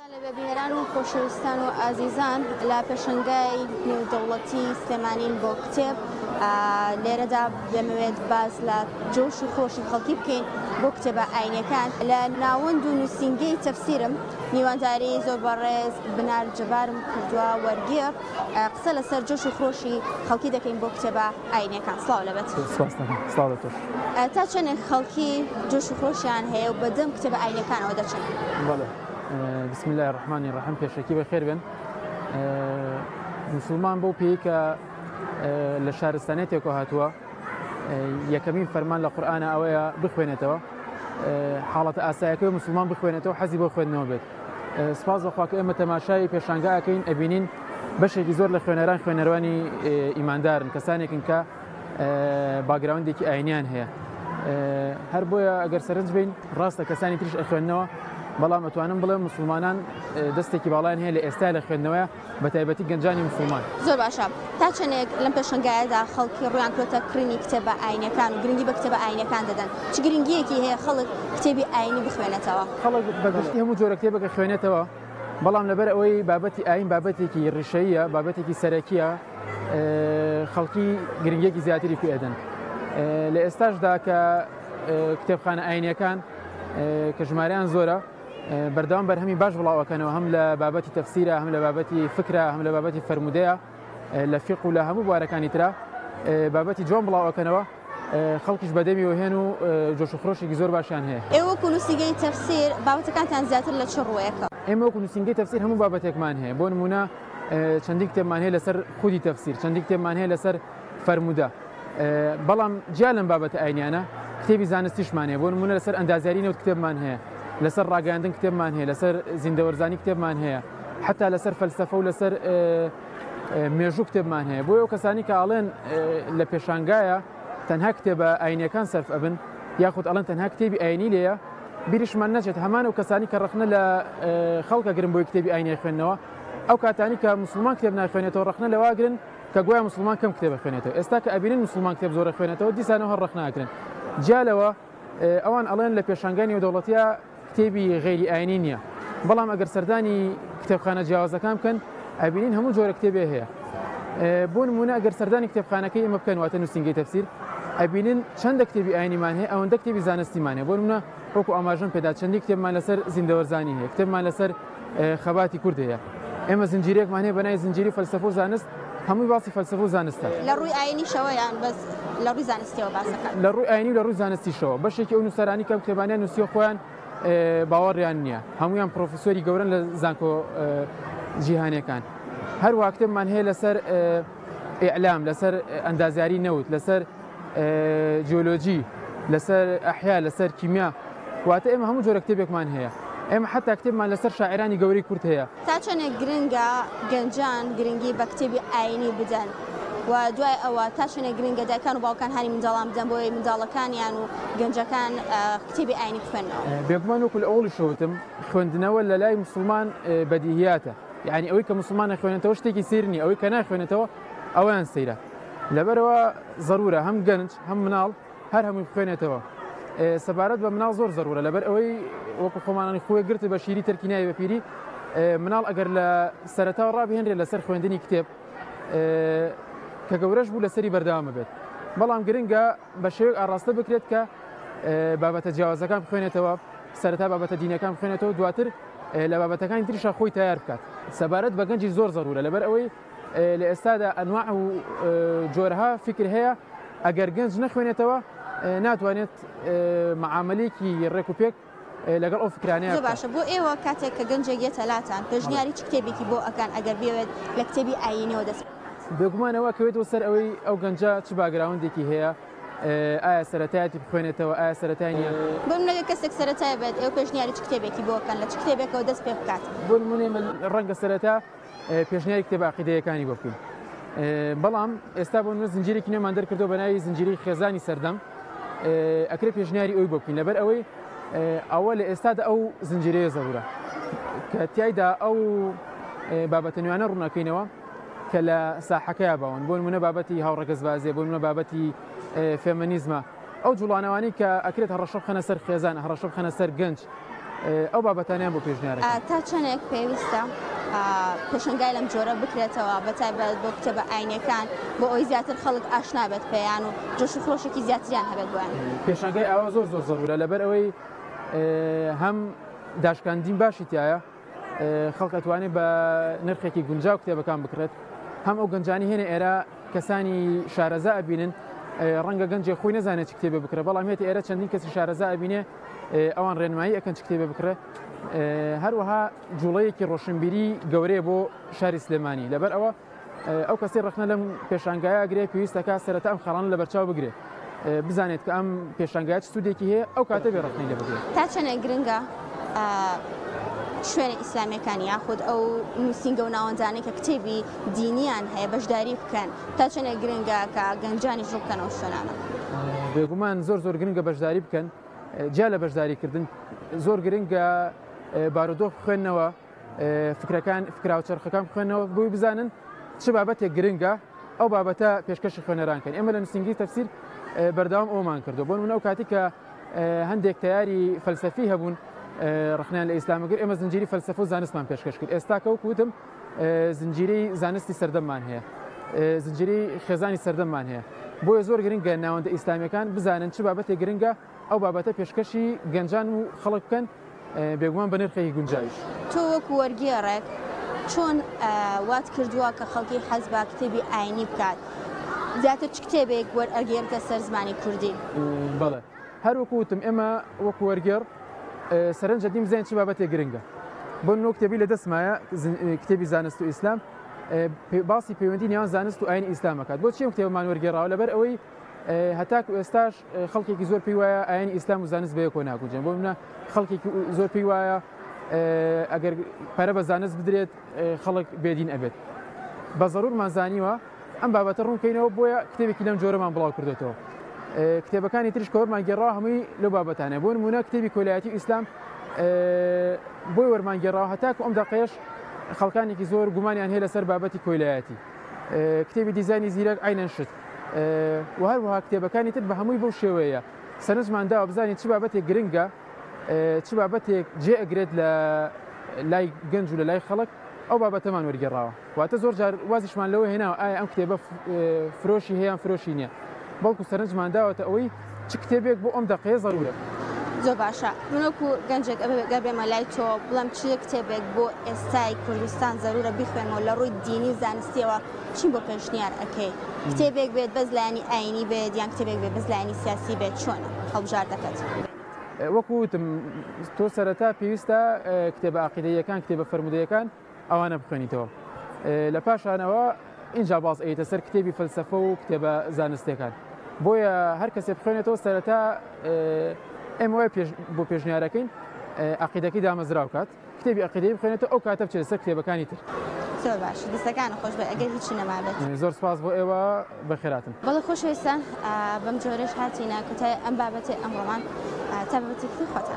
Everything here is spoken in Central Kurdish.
ببینەران و خۆشەویستان و ئازیزان لە پێشەنگای نێودەوڵەتی سلێمانین بۆ کتێب لێرەدا دەمەوێت باز لە جۆش و خۆشی خەڵکی بکەین بۆ کتێبە ئاینەکان لە ناوەند و نووسینگەی تەفسیرم میوانداری زۆر بەڕێز بنار جەبارم کردووە وەرگێڕ قسە لەسەر جۆش و خۆشی خەڵکی دەکەین بۆ کتێبە ئاینەکان. سڵاو لەبێت. تا چەندێک خەڵکی جۆش و خۆشیان هەیە و بەدەم کتێبە ئاینەکانەوە دەچن؟ بسم الله الرحمن الرحیم. پێشەکی بەخێر بن. مسلمان بەو پێی کە لە شارستانێت تێکۆ هاتووە یەکەمین فەرمان لە قورئانە ئەوەیە بخوێنێتەوە، حاڵەتە ئاساییەکەی مسلمان بخوێنێتەوە، حەزی بۆ خوێندنەوە بێت. سپاس بەخوا کە ئێمە تەماشای پێشانگا ئەکەین، ئەبینین بەشێکی زۆر لە خوێنەران خوێنەروانی ئیماندارن، کەسانێکن کە باگراوندێکی ئاینیان هەیە. هەر بۆیە ئەگەر سەرنج بین ڕاستە کەسانی تریش ئەخوێننەوە، بەڵام ئەتوانم بڵێم مسلمانان دەستێکی باڵیان هەیە لە ئێستا لە خوێندنەوەیە، بە تایبەتی گەنجانی مسلمان. زۆر باشە. تا چەندێک لەم پێشەنگایەدا خەڵکی ڕویان کردوتە کڕینی کتێبە ئاینەکان و گرنگی بە کتێبە ئاینەکان دەدەن؟ چ گرنگیەکی هەیە خەڵک کتێبی ئاینی بخوێنێتەوە؟ خەڵک بەگشتی هەموو جۆرە کتێبەکە خوێنێتەوە، بەڵام لەبەر ئەوەی بابەتی ئاین بابەتێکی ڕیشەیە، بابەتێکی سەرەکیە، خەڵکی گرنگیەکی زیاتری پێ ئەدەن. لە ئێستاشدا کە کتێبخانە ئاینیەکان کە ژمارەیان زۆرە، بەردەوام بەرهەمی باش بڵاوەکەنەوە، هەم لە بابەتی تەفسیرە، هەم لە بابەتی فکرە، هەم لە بابەتی فەرمودەیە، لە فیق و لە هەموو بوارەکانی ترا بابەتی جوان بڵاوەکەنەوە، خەڵکیش بەدەمی وهێن و جۆش و خڕۆشێکی زۆر باشیان هەیە. ئێوە وەکو نووسینگەی تەفسیر بابەتەکانتان زیاتر لە چ ڕوویەکە؟ ئێمە وەکو نووسینگەی تەفسیر هەموو بابەتێکمان هەیە. بۆ نمونە چەندی کتێبمان هەیە لەسەر خودی تەفسیر، چەندی کتێبمان هەیە لەسەر فەرمودە، بەڵام جیا لەم بابەتە ئاینیانە کتێبی زانستیشمان هەیە. بۆ نمونە لەسەر ئەندازیاری نەوت کتێبمان هەیە، لەسەر ڕاگەاندن کتێبمان هەیە، لەسەر زیندەوەرزانی کتێبمان هەیە، حتا لەسەر فەلسەفە و لەسەر مێژوو کتێبمان هەیە. بۆ ئەو کەسانی کە ئاڵێن لە پێشانگایە تەنها کتێبە ئاینیەکان سەرف ئەبن، یاخود ئەڵێن تەنها کتێبی ئاینی لێیە، بیریشمان نەچێت هەمان ئەو کەسانی کە ڕخنە لە خەڵکە گرن بۆی کتێبی ئاینی خوێندنەوە، ئەو کاتانی کە مسلمان کتێب ناخوێنێتەوە ڕخنە لەواگرن کە گویا مسلمان کەم کتێبە خوێنێتەوە. ئێستا کە ئەبینن مسلمان کتێب زۆرە خوێنێتەوە، دیسانەوە هەر ڕخناکرن. جالەوە ئەوان ئەڵێن لە پێشانگای نێودەوڵەتیە کتێبی غێری ئاینی نییە، بەڵام ئەگەر سەردانی کتێبخانە جیاوازەکان بکەن ئەبینین هەموو جۆرە کتێبێ هەیە. بۆ نمونە ئەگەر سەردانی کتێبخانەکەی ئێمە بکەن واتە نووسینگەی تەفسیر، ئەبینین چەندە کتێبی ئاینیمان هەیە، ئەوەندە کتێبی زانستیمان هەیە. بۆ نمونە وەکو ئاماژەم پێدا چەندی کتێبمان لەسەر زیندەوەرزانی هەیە، کتێبمان لەسەر خەباتی کورد هەیە، ئێمە زنجیرێکمان هەیە بەنای زنجیری فەلسەفە و زانست، هەمووی باسی فەلسەفە و زانستە. لە ڕووی ئاینی شەوەیان بەس لە ڕووی زانستیەوە باسەکان؟ لە ڕووی ئاینی و لە ڕووی زانستیشەوە بەشێکی ئەو نووسەرانی کەم کتێبانیان نووسیە خۆیان باوەڕیان نییە، هەمویان پرۆفیسۆری گەورن لە زانکۆ جیهانیەکان. هەروە کتێبمان هەیە لەسەر ئیعلام، لەسەر ئەندازیاری نەوت، لەسەر جیۆلۆجی، لەسەر ئەحیا، لەسەر کیمیا، واتە ئێمە هەموو جۆرە کتێبێکمان هەیە. ئێمە حتا کتێبمان لەسەر شاعرانی گەورەی کورد هەیە. تا چەندێک گرنگە گەنجان گرنگی بە کتێبی ئاینی بدەن و دوای ئەوە تا چەندێک گرنگە دایکان و باوکان هەری منداڵان بدەن بۆی منداڵەکانیان و گەنجەکان کتێبی ئاینی بخوێنەوە؟ بێگومان وەکو لە ئەوڵی شەوتم، خوێندنەوە لە لای مسلمان بەدیهیاتە، یعنی ئەوەی کە مسلمان نەخوێنێتەوە شتێکی سیر نیە، ئەوەی کە ناخوێنێتەوە ئەویان سەیرە. لەبەرەوە ضرورە هەم گەنج هەم مناڵ هەر هەمووی بخوێنێتەوە. سەبارەت بە مناڵ زۆر ضرورە، لەبەر ئەوەی وەکو خۆمانانی خۆی گرت بە شیری تەرکینایی بە پیری، مناڵ ئەگەر لە سەرەتاوە ڕابهێنرێت لەسەر خوێندنی کتێب کە گەورەش بوو لەسەری بەردەوامە بێت، بەڵام گرنگە بە شێوەیەک ئاڕاستە بکرێت کە بابەتە جیاوازەکان بخوێنێتەوە، سەرەتا بابەتە دینەکان بخوێنێتەوە، دواتر لە بابەتەکانی تریشە خۆی تیار بکات. سەبارەت بە گەنجی زۆر ضرورە، لەبەر ئەوەی لە ئێستادا ئەنواع و جۆرەها فکر هەیە، ئەگەر گەنج نەخوێنێتەوە ناتوانێت معاملەیەکی ڕێک و پێک لەگەڵ ئەو فکرانەیە. باشە، بۆ ئێوە کاتێک کە گەنجێک یێتە لاتان پێشنیاری چ کتێبێکی بۆ ئەکەن ئەگەر بێوێت لە کتێبی ئاینیەوە دەست؟ بێگومانەوە کەوێتەوە سەر ئەوەی ئەو گەنجە چ باگراوندێکی هەیە، ئایا سەرەتایەتی بخوێنێتەوە، ئایا سەرەتای نییە. بۆ نمونە کەسێک سەرەتایە بێت ئێوە پێشنیاری چ کتێبێکی بۆ ئەکەن، لە چ کتێبێکەوە دەست پێ بکات؟ بۆ نمونە ڕەنگە سەرەتا پێشنیاری کتێبە عەقیدەیەکانی بۆ بکەین، بەڵام ئێستا بۆ نمونە زنجیرێکی نێمان دەرکردەوە بە ناوی زنجیری خێزانی سەردەم، ئەکرێت پێشنیاری ئەوی بۆ بکەین، لەبەر ئەوەی ئەوە لە ئێستادا ئەو زنجیرەیە زەورە کە تیایدا ئەو بابەتە نوێنە ڕوونەکەینەوە کە لە ساحەکەیە باون. بۆ نمونە بابەتی هاوڕەگەزبازیە، بۆ نمونە بابەتی فێمەنیزمە، ئەو جوڵانەوانی کە ئەکرێت هەڕەشە بخەنە سەر خێزان، هەڕەشە بخەنە سەر گەنج، ئەو بابەتانیان بۆ پێشنیارەکە تا چەندێک پێویستە پێشنگای لەم جۆرە بکرێتەوە بەتایبەت بۆ کتێبە ئاینەکان بۆ ئەوی زیاتر خەڵک ئاشنا بێت پێیان و جۆش و خۆشێکی زیاتریان هەبێت بۆیان پێشنگای ئەوە زۆر زۆرورە لەبەر ئەوەی هەم داشکاندین باشی تایە خەڵک ئەتوانێت بە نرخێکی گونجاو کتێبەکان بکرێت هەم ئەو گەنجانی هێنە ئێرە کەسانی شارەزا ئەبینن ڕەنگە گەنجێ خۆی نەزانێت چ کتێبە بکرێت بەڵام هێتی ئێرە چەندین کەسی شارەزا ئەبینێ ئەوان ڕێنمایی ئەکەن چ کتێبە بکرێت هەروەها جوڵەیەکی ڕۆشنبیری گەورەیە بۆ شاری سلێمانی لەبەر ئەوە ئەو کەسی ڕخنە لەم پێشانگایە ئەگرێ پێویستەکە سەرەتا ئەم خەڵان لە بەرچاو بگرێ بزانێت کە ئەم پێشانگایە چ سوودێکی هەیە ئەو کاتە بێ ڕخنەی لێ بگرێت تا چەندێک گرنگە شوێنە ئیسلامیەکان یاخود ئەو نووسینگە و ناوەندانێک کە کتێبی دینیان هەیە بەشداری بکەن تا چەندێک گرنگە کە گەنجانی ژوو بکەنەوە شوێنانە بێگومان زۆر گرنگە بەشداری بکەن جا لە بەشداریکردن زۆر گرنگە بارودۆخ بخوێنەوە فکراوچەرخەکان بخوێنەوە بۆی بزانن چ بابەتێک گرنگە ئەو بابەتە پێشکەشی خوێنەرانکەن ئێمە لە نووسینگی تەفسیر بەردەوام ئەومان کردو بۆ منە ئەو کاتی کە هەندێک تیاری فەلسەفی هەبوون ڕخنیان لە ئیسلامەگر ئێمە زنجیری فەلسەفە و زانستمان پێشکەش کرد ئێستا کە وتم زنجیری زانستی سەردەممان هەیە زنجیری خێزانی سەردەممان هەیە بۆیە زۆر گرنگە ناوەندە ئیسلامیەکان بزانن چ بابەتێک گرنگە ئەو بابەتە پێشکەشی گەنجان و خەڵک بکەن بێگومان بە نرخێکی گونجاویش تۆ وەکو وەرگێڕێک چۆن وات کردووە کە خەڵکی حەز بە کتێبی ئاینی بکات زیاتر چ کتێبێک وەرئەگێڕکە سەر زمانی کوردی بەڵێ هەر وەکو وتم ئێمە وەکو وەرگێڕ سەرنجە دیم بزانین چ بابەتێک گرنگە بۆ نۆ کتێبی لە دەستمایە کتێبی زانست و ئیسلام باسی پەیوەندی نێوان زانست و ئاینی ئیسلامەکات بۆ چی کتێبمان وەرگێڕاوە لەبەر ئەوەی هەتاکو ئێستاش خەڵکێکی زۆر پێی وایە ئاینی ئیسلام و زانست بەیەکۆ ناکوجێن بۆ منە خەڵکێکی زۆر پێی وایە ئەگەر پارە بە زانست بدرێت خەڵک بێدین ئەبێت بە زەڕورمان زانیوە ئەم بابەتە ڕوونکەینەوە بۆیە کتێبێکی لەم جۆرەمان بڵاو کردێتەوە کتێبەکانی تریش کە وەرمان گێڕاوە هەمووی لەو بابەتانە بۆ نمونە کتێبی کۆلایەتی و ئیسلام بۆی وەرمان گێڕاوە هەتاکو ئەم دەقەیەش خەڵکانێکی زۆر گومانیان هەیە لەسەر بابەتی کۆلایەتی کتێبی دیزانی زیرەک ئاینەن شت و هەروەها کتێبەکانی تر بە هەمووی بەو شێوەیە سەرنجمان داوە بزانین چ بابەتێک گرنگە چ بابەتێک جێ ئەگرێت لە لای گەنج و لە لای خەڵک ئەو بابەتەمان وەرگێڕاوە واتە زۆر جار وازیشمان لەوە هێناوە ئایا ئەم کتێبە فرۆشی هەیە فرۆشی نییە بەڵکو سەرنجمان داوەتە ئەوەی چ کتێبێک بۆ ئەم دەقەیە زەرورە زۆر باشە منوەکو گەنجێک گەبێمە لای تۆ بڵم چ کتێبێک بۆ ئێستای کوردستان زەرورە بخوێنەوە لە ڕووی دینی و زانستیەوە چی بۆ پێشنیار ئەەکەی کتێبێک بێت بەس لایانی ئاینی بێت یان کتێبێک بێت بەس لایانی سیاسی بێت چۆنە هەڵبژار دەکات وەکو وتم تۆ سەرەتا پێویستە کتێبە عەقیدەیەکان کتێبە فەرمودەیەکان ئەوانە بخوێنیتەوە لە پاشانەوە اینجا باز ئەیتە سەر کتێبی فەلسەفە و کتێبە زانستیەکان بۆیە هەر کەسێک بخوێنێتەوە سەرەتا ئێمە وای بۆ پێشنیارەکەین عەقیدەکەی دامەزراو کات کتێبی عەقیدەی بخوێنێتەوە ئەو کاتە بچێت سەر کتێبەکانی تر زۆر باش دەستەکانە خۆش بێ ئەگەر هیچی نەمابێت زۆر سپاس بۆ ئێوە بەخێراتن بەڵێ خۆشەویستان بەم جۆرەش هاتینە کە ئەم بابەتێ ئەمڕۆمان تا بابەتێکی خۆتان